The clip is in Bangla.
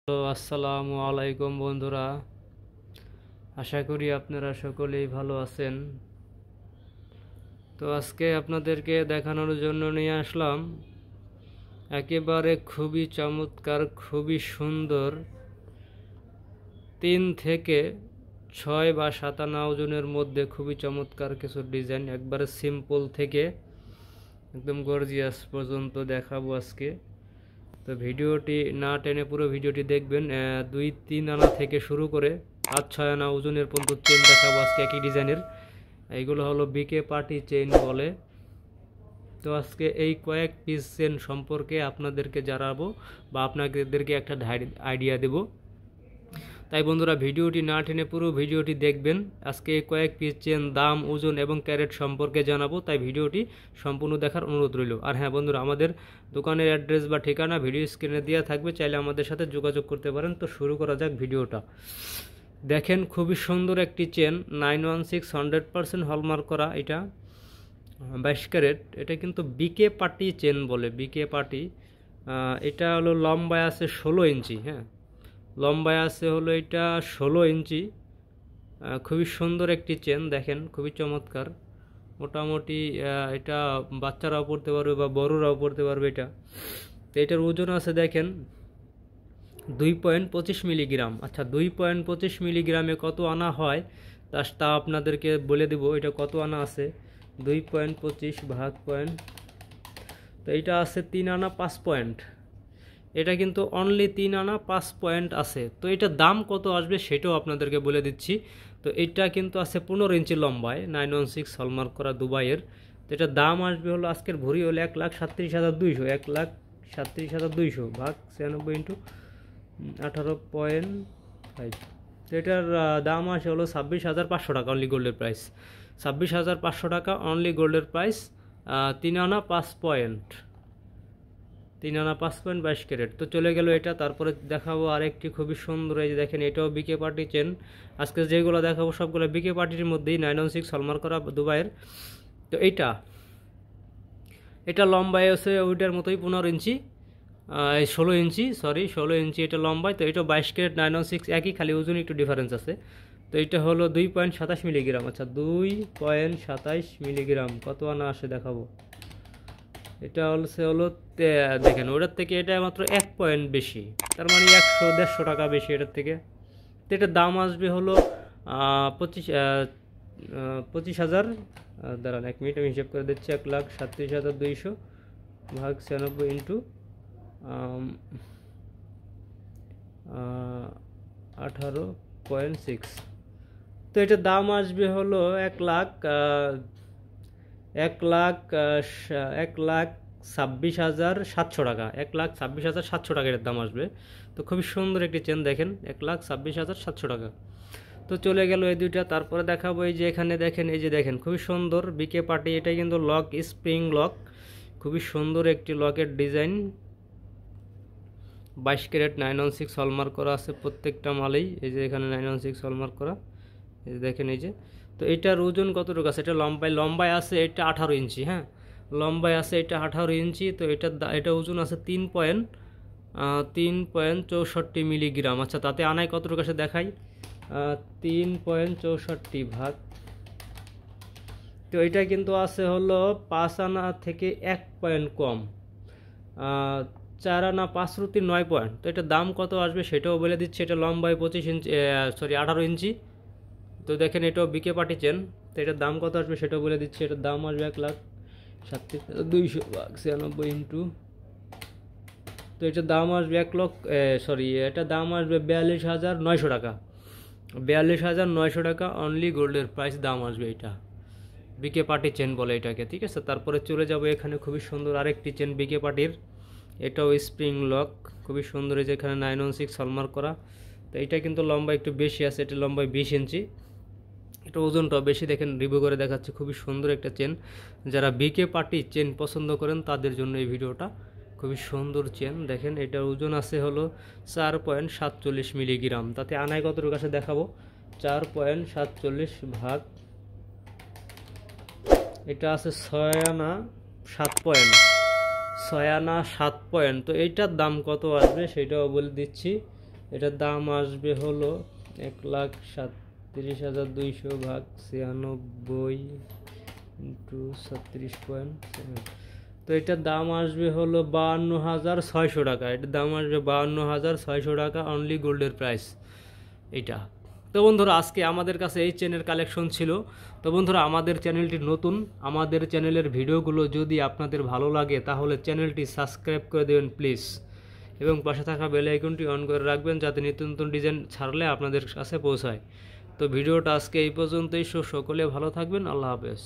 তো আসসালামু আলাইকুম বন্ধুরা, আশা করি আপনারা সকলেই ভালো আছেন। তো আজকে আপনাদেরকে দেখানোর জন্য নিয়ে আসলাম একেবারে খুবই চমৎকার, খুবই সুন্দর 3 থেকে 6 বা 7 আনা ওজনের মধ্যে খুবই চমৎকার কিছু ডিজাইন, একবারে সিম্পল থেকে একদম গর্জিয়াস পর্যন্ত দেখাবো আজকে। তো ভিডিওটি না টেনে পুরো ভিডিওটি দেখবেন। 2-3 আনা থেকে শুরু করে 5-6 আনা ওজনের পর্যন্ত চেন দেখাবো আজকে একই ডিজাইনের। এইগুলো হলো বিকে পার্টি চেইন বলে। তো আজকে এই কয়েক পিস চেন সম্পর্কে আপনাদেরকে জানাবো বা আপনাদেরকে একটা আইডিয়া দেব। তাই বন্ধুরা, ভিডিওটি না টেনে পুরো ভিডিওটি দেখবেন। আজকে কয়েক পিস চেন দাম, ওজন এবং ক্যারেট সম্পর্কে জানাবো, তাই ভিডিওটি সম্পূর্ণ দেখার অনুরোধ রইল। আর হ্যাঁ বন্ধুরা, আমাদের দোকানের অ্যাড্রেস বা ঠিকানা ভিডিও স্ক্রিনে দেওয়া থাকবে, চাইলে আমাদের সাথে যোগাযোগ করতে পারেন। তো শুরু করা যাক ভিডিওটা। দেখেন, খুবই সুন্দর একটি চেন 916 100% হলমার্ক করা, এটা 22 ক্যারেট। এটা কিন্তু বিকে পার্টি চেন বলে, বিকে পার্টি। এটা হলো লম্বায় আছে 16 ইঞ্চি। হ্যাঁ, লম্বায় আছে হলো এটা 16 ইঞ্চি। খুবই সুন্দর একটি চেন, দেখেন খুবই চমৎকার। মোটামুটি এটা বাচ্চারাও পড়তে পারবে বা বড়রাও পড়তে পারবে এটা। তো এটার ওজন আছে দেখেন 2.25 মিলিগ্রাম। আচ্ছা, 2.25 মিলিগ্রামে কত আনা হয় তা আপনাদেরকে বলে দেব। এটা কত আনা আছে, 2.25 ভাগ পয়েন্ট, তো এটা আছে 3 আনা 5 পয়েন্ট। এটা কিন্তু অনলি 3 আনা 5 পয়েন্ট আছে। তো এটার দাম কত আসবে সেটাও আপনাদেরকে বলে দিচ্ছি। তো এটা কিন্তু আছে 15 ইঞ্চি লম্বায়, 916 হলমার্ক করা দুবাইয়ের। তো এটার দাম আসবে হলো, আজকের ভরি হলো 1,37,200, 1,37,200 ভাগ 96 ইন্টু 18.5। তো এটার দাম আসে হলো 26,500 টাকা অনলি গোল্ডের প্রাইস। 26,500 টাকা অনলি গোল্ডের প্রাইস। 3 আনা 5 পয়েন্ট, 3 আনা 5 পয়েন্ট 22 ক্যারেট। তো চলে গেল এটা। তারপরে দেখাবো আরেকটি খুবই সুন্দর, এই যে দেখেন, এটাও বিকে পার্টি চেন। আজকে যেগুলো দেখাবো সবগুলো বিকে পার্টির মধ্যেই, 916 হলমার্ক করা দুবাইয়ের। তো এটা লম্বায় আছে ওইটার মতোই 15 ইঞ্চি, 16 ইঞ্চি, সরি 16 ইঞ্চি এটা লম্বায়। তো এটা 22 ক্যারেট 916 একই, খালি ওজন একটু ডিফারেন্স আছে। তো এটা হলো 2.27 মিলিগ্রাম। আচ্ছা, 2.27 মিলিগ্রাম কত আনা আসে দেখাবো। এটা হলো দেখেন, ওটার থেকে এটা মাত্র 1 পয়েন্ট বেশি, তার মানে 100-150 টাকা বেশি এটার থেকে। তো এটার দাম আসবে হলো 25,000। দাঁড়ান 1 মিনিট, আমি হিসাব করে দিচ্ছি। 1,37,200 ভাগ 96 ইন্টু 18.6। তো এটার দাম আসবে হলো 1,26,700 টাকা, 1,26,700 টাকা এর দাম আসবে। তো খুবই সুন্দর একটি চেন, দেখেন 1,26,700 টাকা। তো চলে গেল এই দুইটা। তারপরে দেখাবো এই যে এখানে দেখেন, এই যে দেখেন খুবই সুন্দর বিকে পার্টি। এটা কিন্তু লক, স্প্রিং লক, খুবই সুন্দর একটি লকের ডিজাইন। 22 ক্যারেট 916 হলমার্ক করা আছে প্রত্যেকটা মালেই। এই যে এখানে 916 হলমার্ক করা, এই যে দেখেন এই যে। তো এটার ওজন কতটুকু আছে, এটা লম্বায় আছে এটা 18 ইঞ্চি। হ্যাঁ, লম্বায় আছে এটা 18 ইঞ্চি। তো এটা ওজন আছে 3.64 মিলিগ্রাম। আচ্ছা, তাতে আনায় কতটুকু আছে দেখাই। 3.64 ভাগ, তো এটা কিন্তু আছে হলো 5 আনা থেকে 1 পয়েন্ট কম, 4 আনা 5 রুটি 9 পয়েন্ট। তো এটার দাম কত আসবে সেটাও বলে দিচ্ছে। এটা লম্বায় 25 ইঞ্চি, সরি 18 ইঞ্চি। তো দেখেন, এটাও বিকে পার্টি চেন। তো এটার দাম কত আসবে সেটাও বলে দিচ্ছে। এটার দাম আসবে 1,37,200 ভাগ 96 ইন্টু, তো এটার দাম আসবে এটার দাম আসবে 42,900 টাকা, 42,900 টাকা অনলি গোল্ডের প্রাইস দাম আসবে। এটা বিকে পার্টি চেন বলে এটাকে, ঠিক আছে। তারপরে চলে যাব এখানে খুবই সুন্দর আরেকটি চেন বিকে পার্টির। এটাও স্প্রিং লক, খুবই সুন্দর, এই যে এখানে 916 হলমার্ক করা। তো এটা কিন্তু লম্বা একটু বেশি আছে, এটা লম্বায় 20 ইঞ্চি। এটা ওজনটাও বেশি, দেখেন রিভিউ করে দেখাচ্ছে। খুবই সুন্দর একটা চেন, যারা বিকে পার্টি চেন পছন্দ করেন তাদের জন্য এই ভিডিওটা। খুবই সুন্দর চেন, দেখেন এটার ওজন আছে হলো 4.47 মিলিগ্রাম। তাতে আনায় কতটুকু আছে দেখাবো। 4.47 ভাগ, এটা আছে 6 আনা 7 পয়েন্ট, 6 আনা 7 পয়েন্ট। তো এইটার দাম কত আসবে সেটাও বলে দিচ্ছি। এটার দাম আসবে হলো 1,37,200 ভাগ 96 ইন্টু 36.7। তো এটার দাম আসবে হলো 52,600 টাকা। এটার দাম আসবে 52,600 টাকা, অনলি গোল্ডের প্রাইস এটা। তো বন্ধুরা, আজকে আমাদের কাছে এই চেনের কালেকশন ছিল। তো বন্ধুরা, আমাদের চ্যানেলটি নতুন, আমাদের চ্যানেলের ভিডিওগুলো যদি আপনাদের ভালো লাগে তাহলে চ্যানেলটি সাবস্ক্রাইব করে দেবেন প্লিজ, এবং পাশে থাকা বেল আইকনটি অন করে রাখবেন যাতে নিত্য নতুন ডিজাইন ছাড়লে আপনাদের কাছে পৌঁছায়। তো ভিডিওটা আজকে এই পর্যন্তই। সকলে ভালো থাকবেন। আল্লাহ হাফেজ।